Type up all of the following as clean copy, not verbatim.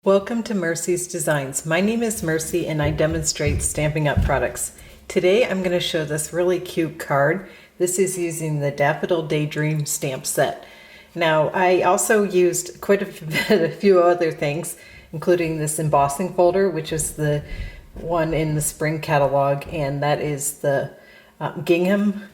Welcome to Mercy's Designs. My name is Mercy and I demonstrate Stampin' Up! Products. Today I'm going to show this really cute card. This is using the Daffodil Daydream stamp set. Now I also used quite a few other things, including this embossing folder, which is the one in the spring catalog, and that is the Gingham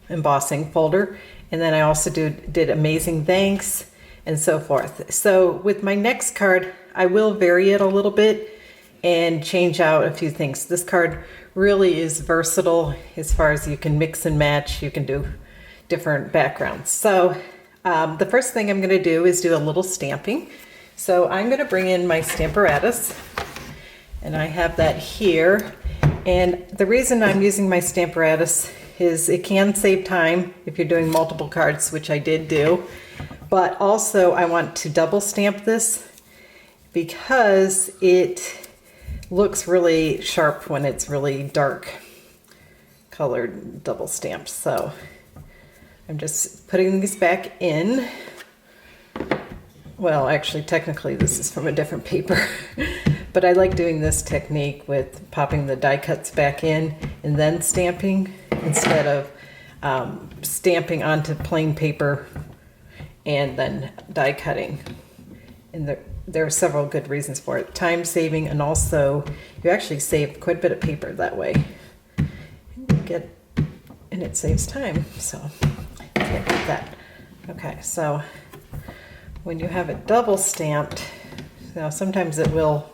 embossing folder. And then I also did Amazing Thanks and so forth. So with my next card, I will vary it a little bit and change out a few things. This card really is versatile as far as you can mix and match. You can do different backgrounds. So the first thing I'm going to do is do a little stamping. So I'm going to bring in my Stamparatus, and I have that here. And the reason I'm using my Stamparatus is it can save time if you're doing multiple cards, which I did do. But also I want to double stamp this because it looks really sharp when it's really dark colored double stamped. So I'm just putting these back in. Well, actually, technically this is from a different paper, but I like doing this technique with popping the die cuts back in and then stamping instead of stamping onto plain paper and then die cutting. And there are several good reasons for it. Time saving, and also you actually save quite a bit of paper that way. And it saves time, so can't beat that. Okay, so when you have it double stamped, now sometimes it will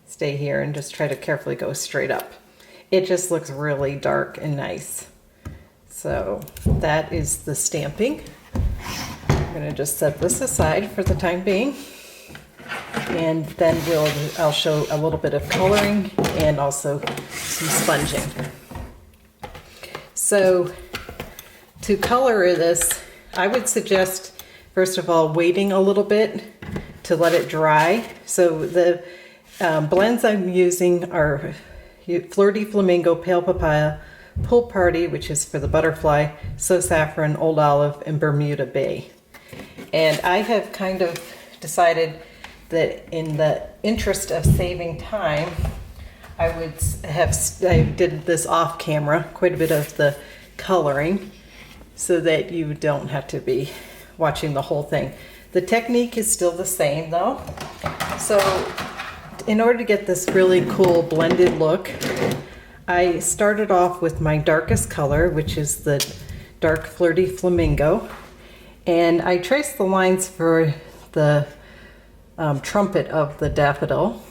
stay here, and just try to carefully go straight up. It just looks really dark and nice. So that is the stamping. I'm going to just set this aside for the time being. And then I'll show a little bit of coloring and also some sponging. So to color this, I would suggest, first of all, waiting a little bit to let it dry. So the blends I'm using are Flirty, Flamingo, Pale Papaya, Pool Party, which is for the butterfly, So Saffron, Old Olive, and Bermuda Bay. And I have kind of decided that in the interest of saving time, I did this off camera, quite a bit of the coloring, so that you don't have to be watching the whole thing. The technique is still the same though. So in order to get this really cool blended look, I started off with my darkest color, which is the dark Flirty Flamingo, and I traced the lines for the trumpet of the daffodil.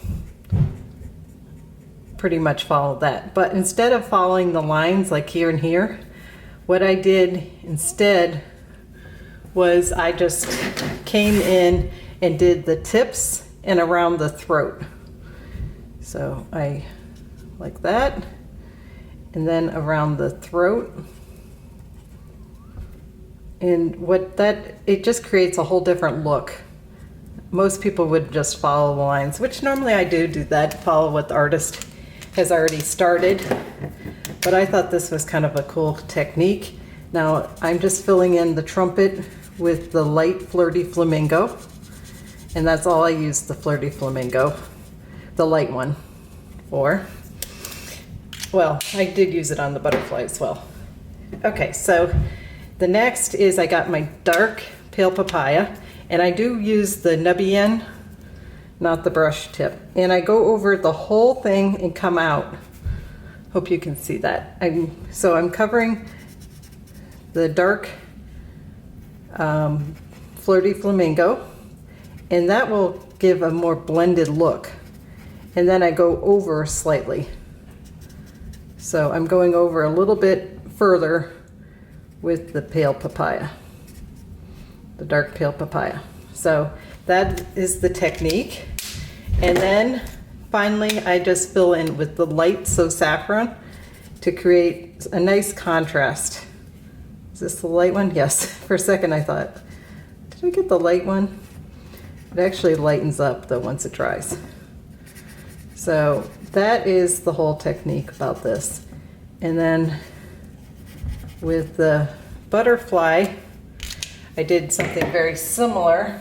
Pretty much followed that, but instead of following the lines like here and here, what I did instead was I just came in and did the tips and around the throat. So I like that, and then around the throat. And it just creates a whole different look. Most people would just follow the lines, which normally I do that, follow what the artist has already started. But I thought this was kind of a cool technique. Now I'm just filling in the trumpet with the light Flirty Flamingo. And that's all I use the Flirty Flamingo, the light one, for. Well, I did use it on the butterfly as well. Okay, so the next is I got my dark Pale Papaya, and I do use the nubby end, not the brush tip. And I go over the whole thing and come out. Hope you can see that. So I'm covering the dark Flirty Flamingo, and that will give a more blended look. And then I go over slightly. So I'm going over a little bit further with the Pale Papaya, the dark Pale Papaya. So that is the technique. And then finally I just fill in with the light So Saffron to create a nice contrast. Is this the light one? Yes. For a second I thought, did I get the light one? It actually lightens up though once it dries. So that is the whole technique about this. And then with the butterfly, I did something very similar.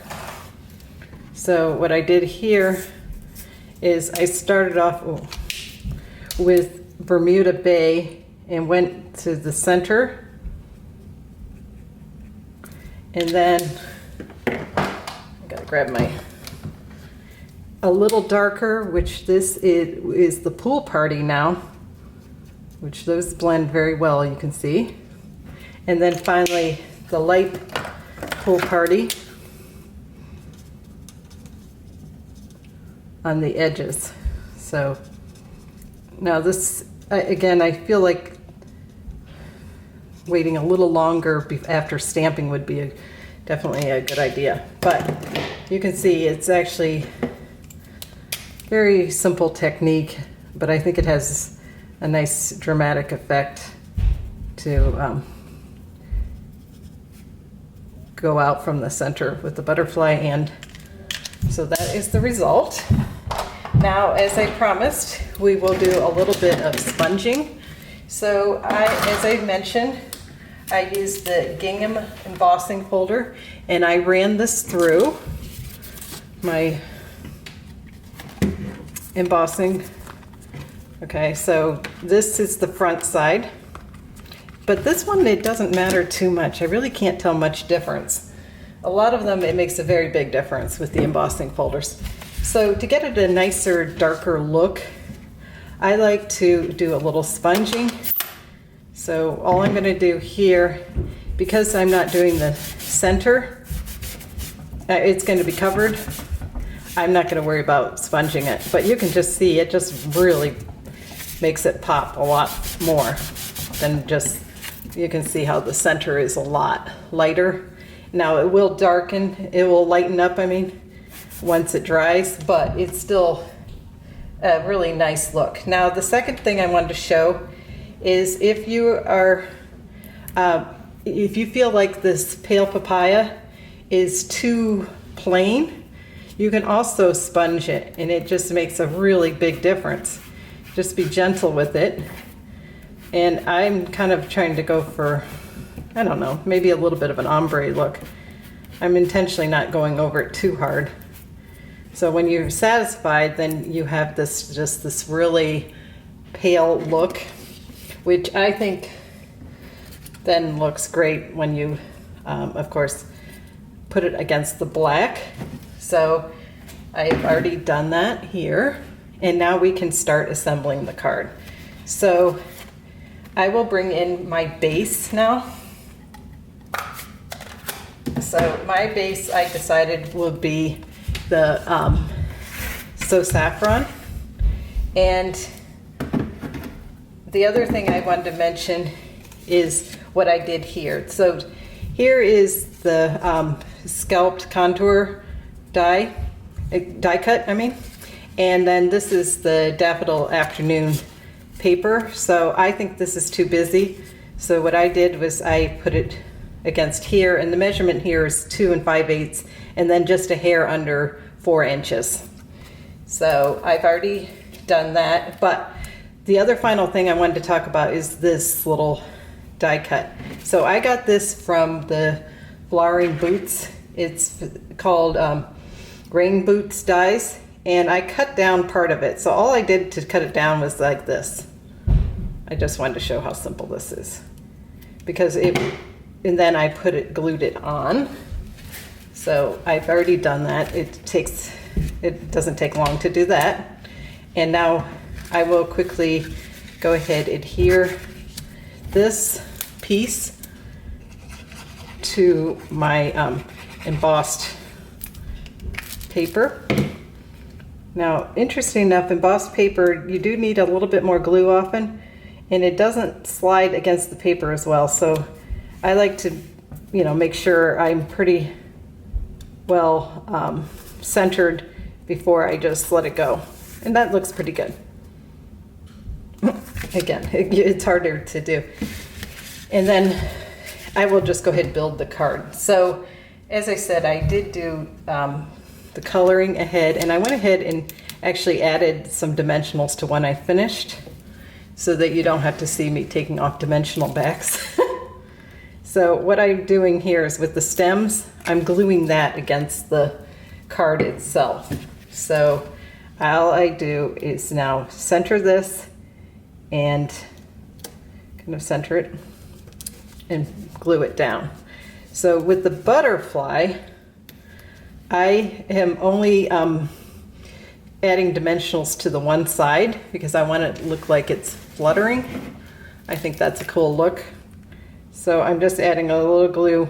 So what I did here is I started off with Bermuda Bay and went to the center, and then I gotta grab a little darker, which this is the Pool Party now, which those blend very well, you can see. And then finally the light Pool Party on the edges. So now this, again, I feel like waiting a little longer after stamping would be definitely a good idea. But you can see it's actually very simple technique, but I think it has a nice dramatic effect to go out from the center with the butterfly, and so that is the result. Now, as I promised, we will do a little bit of sponging. So as I mentioned, I used the Gingham embossing folder, and I ran this through my embossing. Okay, so this is the front side, but this one, it doesn't matter too much. I really can't tell much difference. A lot of them, it makes a very big difference with the embossing folders. So to get it a nicer, darker look, I like to do a little sponging. So all I'm going to do here, because I'm not doing the center, it's going to be covered. I'm not going to worry about sponging it, but you can just see it just really makes it pop a lot more than just, you can see how the center is a lot lighter. Now it will darken, it will lighten up, I mean, once it dries, but it's still a really nice look. Now the second thing I wanted to show is if you feel like this pale papaya is too plain, you can also sponge it, and it just makes a really big difference. Just be gentle with it. And I'm kind of trying to go for, I don't know, maybe a little bit of an ombre look. I'm intentionally not going over it too hard. So when you're satisfied, then you have this really pale look, which I think then looks great when you, of course, put it against the black. So I've already done that here, and now we can start assembling the card. So I will bring in my base now. So my base, I decided, will be the Saffron. And the other thing I wanted to mention is what I did here. So here is the scalloped contour die cut, I mean. And then this is the Daffodil Afternoon paper. So I think this is too busy. So what I did was I put it against here, and the measurement here is 2 5/8, and then just a hair under 4 inches. So I've already done that, but the other final thing I wanted to talk about is this little die cut. So I got this from the Flowering Boots. It's called Rain Boots dies, and I cut down part of it. So all I did to cut it down was like this. I just wanted to show how simple this is, because and then I glued it on. So I've already done that. It doesn't take long to do that. And now I will quickly go ahead and adhere this piece to my embossed paper. Now, interesting enough, embossed paper, you do need a little bit more glue often, and it doesn't slide against the paper as well. So I like to, make sure I'm pretty well centered before I just let it go. And that looks pretty good. Again, it's harder to do. And then I will just go ahead and build the card. So as I said, I did do the coloring ahead, and I went ahead and actually added some dimensionals to when I finished, so that you don't have to see me taking off dimensional backs. So what I'm doing here is with the stems, I'm gluing that against the card itself. So all I do is now center this and kind of center it and glue it down. So with the butterfly, I am only adding dimensionals to the one side because I want it to look like it's fluttering. I think that's a cool look. So I'm just adding a little glue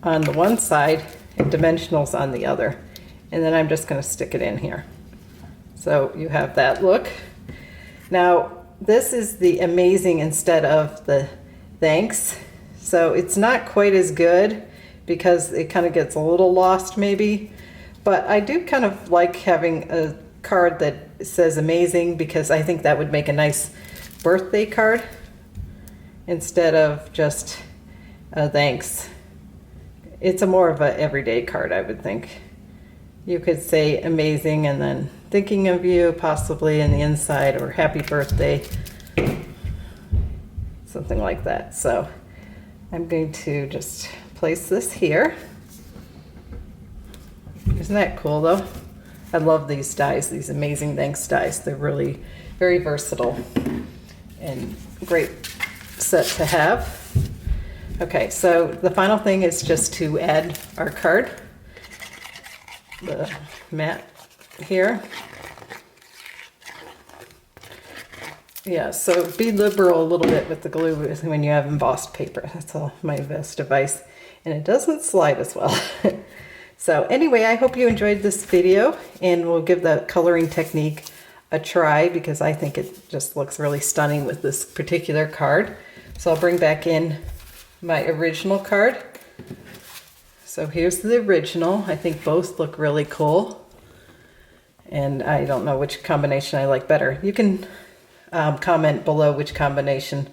on the one side and dimensionals on the other. And then I'm just going to stick it in here. So you have that look. Now this is the amazing instead of the thanks. So it's not quite as good because it kind of gets a little lost maybe. But I do kind of like having a card that says amazing because I think that would make a nice birthday card instead of just a thanks. It's a more of a everyday card, I would think. You could say amazing and then thinking of you possibly in the inside, or happy birthday, something like that. So I'm going to just place this here. Isn't that cool though? I love these dies, these amazing thanks dies. They're really very versatile and great set to have. Okay, so the final thing is just to add our card, the mat here. Yeah, so be liberal a little bit with the glue when you have embossed paper. That's all my best advice. And it doesn't slide as well. So anyway, I hope you enjoyed this video, and we'll give the coloring technique a try because I think it just looks really stunning with this particular card. So I'll bring back in my original card. So here's the original. I think both look really cool. And I don't know which combination I like better. You can comment below which combination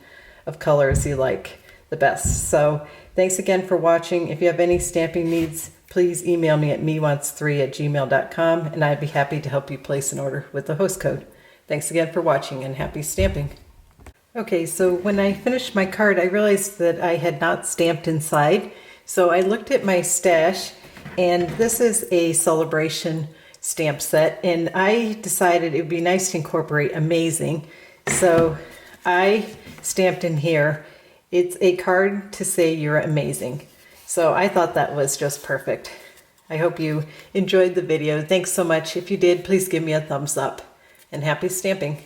of colors you like the best. So thanks again for watching. If you have any stamping needs, please email me at mewants3@gmail.com, and I'd be happy to help you place an order with the host code. Thanks again for watching, and happy stamping. Okay, so when I finished my card, I realized that I had not stamped inside. So I looked at my stash, and this is a celebration stamp set, and I decided it would be nice to incorporate amazing. So I stamped in here, it's a card to say you're amazing. So I thought that was just perfect. I hope you enjoyed the video. Thanks so much. If you did, please give me a thumbs up, and happy stamping.